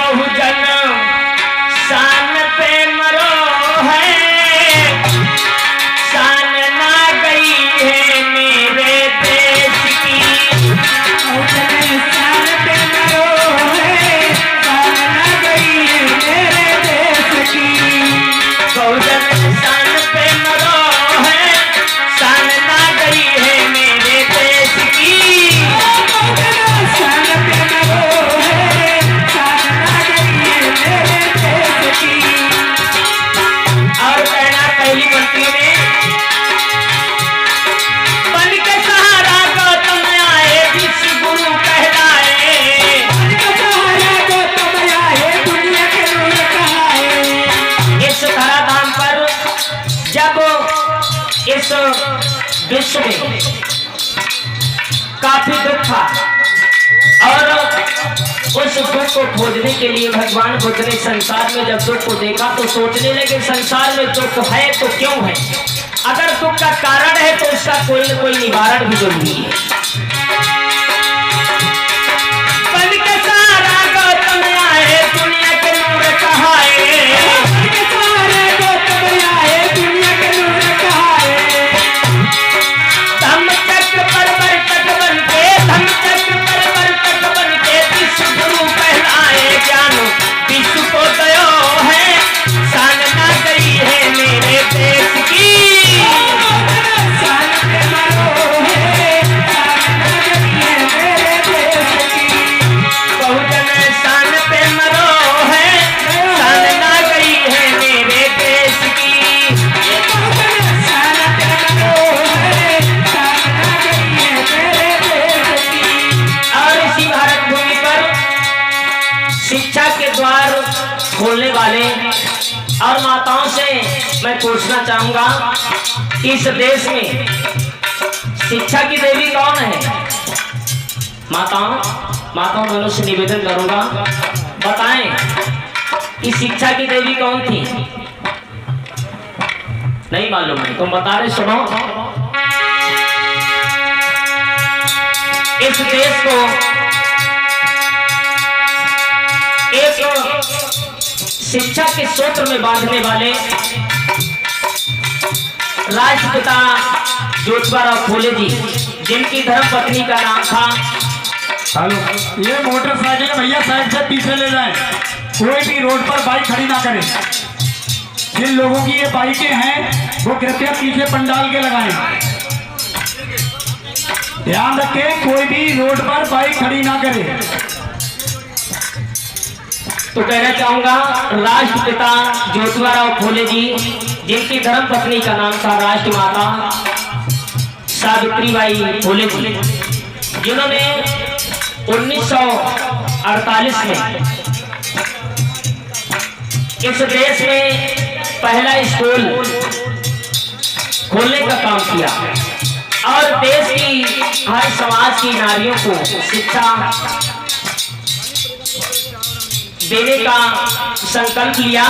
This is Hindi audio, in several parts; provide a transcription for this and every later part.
बहुजन शान पे मरो है, शान ना गई है मेरे देश की। बहुजन शान पे मरो है, शान ना गई है मेरे देश की। बहुजन शान पे मरो है, शान ना गई है मेरे देश की। बहुजन शान पे मरो है, शान ना गई है मेरे देश की। और कहना पहली पंक्ति में, बन के सहारा गौतम आए, विश्व गुरु कहलाए। बन के सहारा गौतम आए, दुनिया के नूर कहाए। इस धराधाम पर जब इस विश्व में काफी दुख था और उस दुख को खोजने के लिए भगवान बुद्ध ने संसार में जब दुख को देखा तो सोचने लगे संसार में दुख है तो क्यों है, अगर दुख का कारण है तो उसका कोई न कोई निवारण भी जरूरी है। बन के सहारा गौतम आए, दुनिया के नूर कहाए। बन के सहारा गौतम आए, दुनिया के नूर कहाए। धम्म चक्र पर वर्तक बन के, धम्म चक्र पर वर्तक बन के विश्व गुरु कहलाए। ज्ञान विश्व को दयो है, शान ना गई है मेरे देश की। शान पे मरो है, शान ना गई है मेरे देश की। बहुजन शान पे मरो है, शान ना गई है मेरे देश की। बहुजन शान पे मरो है, शान ना गई है मेरे देश की। और इसी भारत भूमि पर शिक्षा के द्वार खोलने वाले और माताओं से मैं पूछना चाहूंगा, इस देश में शिक्षा की देवी कौन है? माताओं दोनों से निवेदन करूंगा, बताएं कि शिक्षा की देवी कौन थी? नहीं मालूम है, तुम बता रहे, सुनो। इस देश को एक शिक्षा के सूत्र में बांधने वाले राष्ट्रपिता ज्योतिबा फूले जी, जिनकी धर्म पत्नी का नाम था। हेलो, ये मोटरसाइकिल भैया साइड से पीछे ले जाएं। कोई भी रोड पर बाइक खड़ी ना करें। जिन लोगों की ये बाइकें हैं वो कृपया पीछे पंडाल के लगाएं। ध्यान रखें, कोई भी रोड पर बाइक खड़ी ना करे। तो कहना चाहूंगा, राष्ट्रपिता ज्योतिबा फूले जी, जिनकी धर्म पत्नी का नाम था राष्ट्रमाता सावित्रीबाई फूले जी, जिन्होंने 1948 में इस देश में पहला स्कूल खोलने का काम किया और देश की हर समाज की नारियों को शिक्षा देने का संकल्प लिया।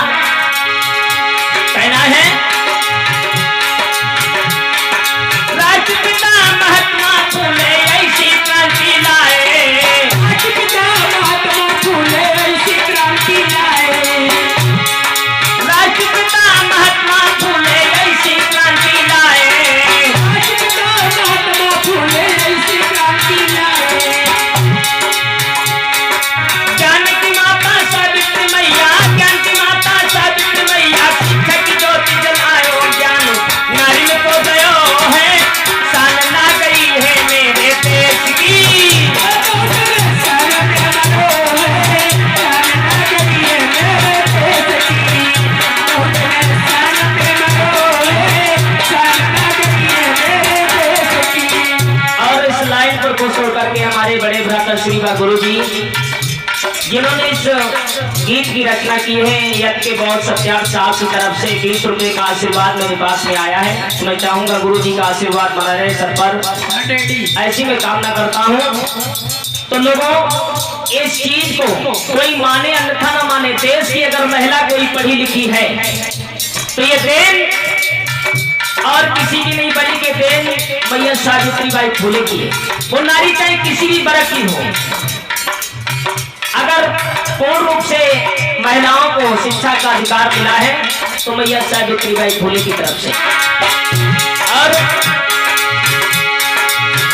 कहना है, राष्ट्रपिता महात्मा फूले ऐसी क्रांति लाए। राष्ट्रपिता महात्मा फूले ऐसी क्रांति लाए। राष्ट्रपिता महात्मा फूले ऐसी क्रांति लाए। राष्ट्रपिता महात्मा फूले ऐसी क्रांति लाए। ज्ञान की माता सावित्री मैया, ज्ञान की माता सावित्री मैया, शिक्षा की ज्योति जलायो। ज्ञान नारी में तो दयो है, शान ना गई है मेरे देश की। शान पे मरो है, शान ना गई है मेरे देश की। शान पे मरो है, शान ना गई है मेरे देश की। और इस लाइन पर खुश होकर के हमारे बड़े भ्राता श्री व गुरु जी, जिन्होंने इस गीत की रचना की है, यज्ञ के बहुत सत्याग साहब की तरफ से 20 रुपए का आशीर्वाद मेरे पास में आया है। मैं चाहूंगा गुरु जी का आशीर्वाद बना रहे सर पर, ऐसी मैं कामना करता हूँ। तो लोगों, इस चीज को कोई माने अन्यथा ना माने, देश की अगर महिला कोई पढ़ी लिखी है तो ये देन और किसी की नहीं बनी के देन मैया सावित्रीबाई फूले की है। वो नारी चाहे किसी भी वर्ग की हो, अगर पूर्ण रूप से महिलाओं को शिक्षा का अधिकार मिला है, तो मैया सावित्रीबाई फुले की तरफ से। और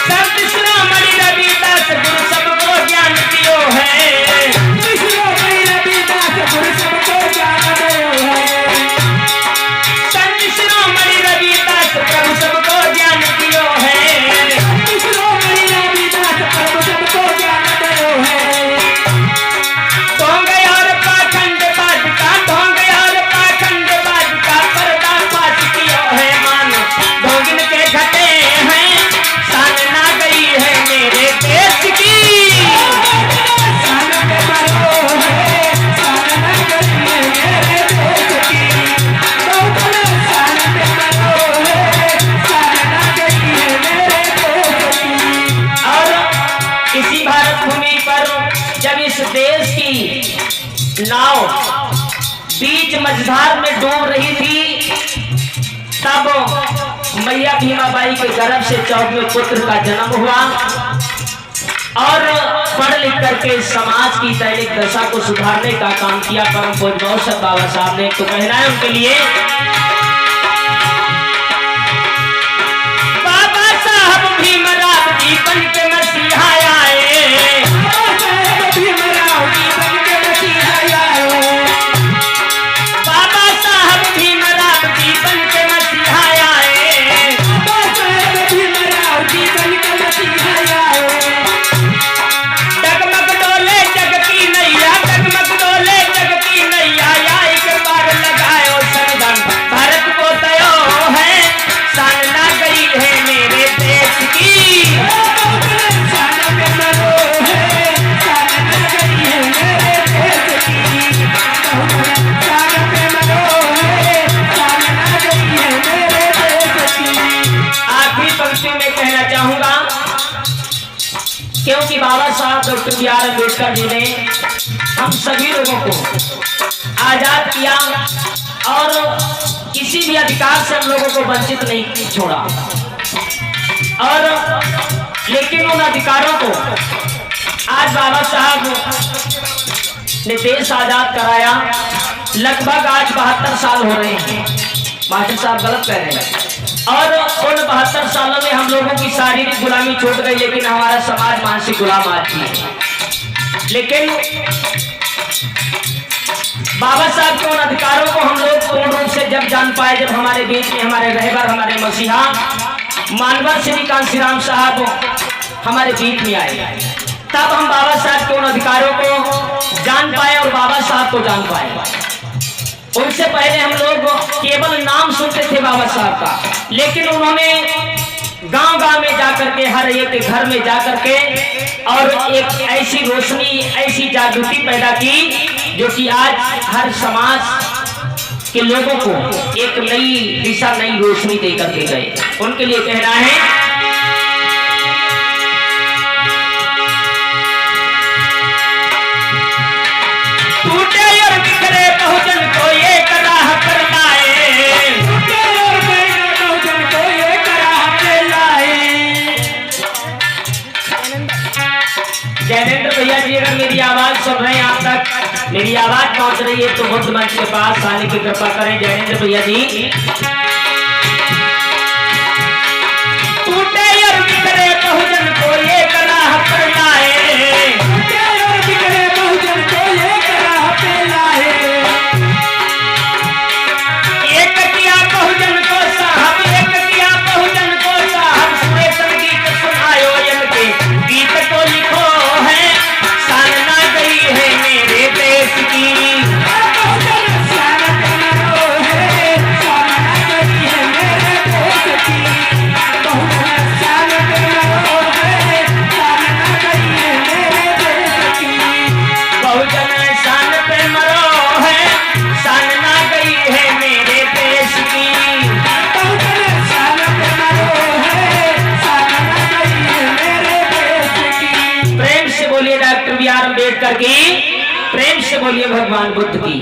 संत शिरोमणि रविदास गुरु सबको ज्ञान दियो है, शिरोमणि रविदास गुरु सबको ज्ञान दियो है, संत शिरोमणि रविदास प्रभु सबको ज्ञान दियो है, शिरोमणि रविदास प्रभु सबको ज्ञान दियो है। ढोंग और पाखंड बाजुका, ढोंग और पाखंड बाजुका पर्दा फाश कियो है मान, ढोंगिन के घटे हैं शान ना गई है मेरे देश की, शान पे मरो है, शान ना गई है मेरे देश की, शान पे मरो है, शान ना गई है मेरे देश की। और इसी भारत भूमि पर जब इस देश की नाव बीच मझधार में डूब रही थी, तब मैया भीमाबाई के गर्भ से 14वें पुत्र का जन्म हुआ और पढ़ लिख करके समाज की दैनिक दशा को सुधारने का काम किया परम पूज्य नौशाद बाबा साहब ने। तो कहना है उनके लिए, बाबा साहब भीमराव जी बन के मसीहा आए, भीमराव जी बन के मसीहा आए, बाबा साहब भीमराव जी बन के मसीहा आए, भीमराव जी बन के मसीहा आए। डगमग डोले जग की नैया, डगमग डोले जग की नैया, या एक बार लगाओ संगम भारत को तयो है, शान ना गई है मेरे देश की, शान पे मरो है, शान ना गई है मेरे देश की, शान पे मरो है, शान ना गई है मेरे देश की। आखिरी पंक्ति में कहना चाहूंगा, क्योंकि बाबा साहब doctor B are Ambedkar ji ने हम सभी लोगों को आजाद किया और किसी भी अधिकार से हम लोगों को वंचित नहीं छोड़ा, और लेकिन उन अधिकारों को आज बाबा साहब ने देश आजाद कराया। लगभग आज 72 साल हो रहे हैं, मास्टर साहब गलत कह रहे हैं, और उन 72 सालों में हम लोगों की शारीरिक गुलामी छूट गई, लेकिन हमारा समाज मानसिक गुलाम आज भी है। लेकिन बाबा साहब के उन अधिकारों को हम लोग पूर्ण रूप से जब जान पाए, जब हमारे बीच में हमारे रहबर, हमारे मसीहा मानवर श्री कांशीराम साहब हमारे बीच में आए, तब हम बाबा साहब के उन अधिकारों को जान पाए और बाबा साहब को जान पाए। उनसे पहले हम लोग केवल नाम सुनते थे बाबा साहब का, लेकिन उन्होंने गांव-गांव में जाकर के, हर एक के घर में जाकर के और एक ऐसी रोशनी, ऐसी जागृति पैदा की जो कि आज हर समाज के लोगों को एक नई दिशा, नई रोशनी दे करके गए। उनके लिए कहना है, टूटे और बिखरे बहुजन को एक राह पर लाए, टूटे और बिखरे बहुजन को एक राह पे लाए। जैनेंद्र भैया जी, अगर मेरी आवाज सुन रहे हैं, आप तक मेरी आवाज पहुंच रही है, तो बुद्ध मंच के पास आने की कृपा करें। जैनेंद्र भैया जी, टूटे और बिखरे बहुजन को एक राह पर लाए, टूटे और बिखरे बहुजन को एक राह पे लाए। एक किया बहुजन को साहब, एक किया बहुजन को साहब, सुरेशन गीत सुनायो इनके गीत को लिखो है, शान ना गई है मेरे देश की, बहुजन शान पे मरो है, शान ना गई है मेरे देश की, बहुजन शान पे मरो है, शान ना गई है मेरे देश की। बहुजन शान पे मरो है, शान ना गई है मेरे देश की। बहुजन शान पे मरो है, शान ना गई है मेरे देश की। प्रेम से बोलिए डॉक्टर बी आर अम्बेडकर की, प्रेम से बोलिए भगवान बुद्ध की।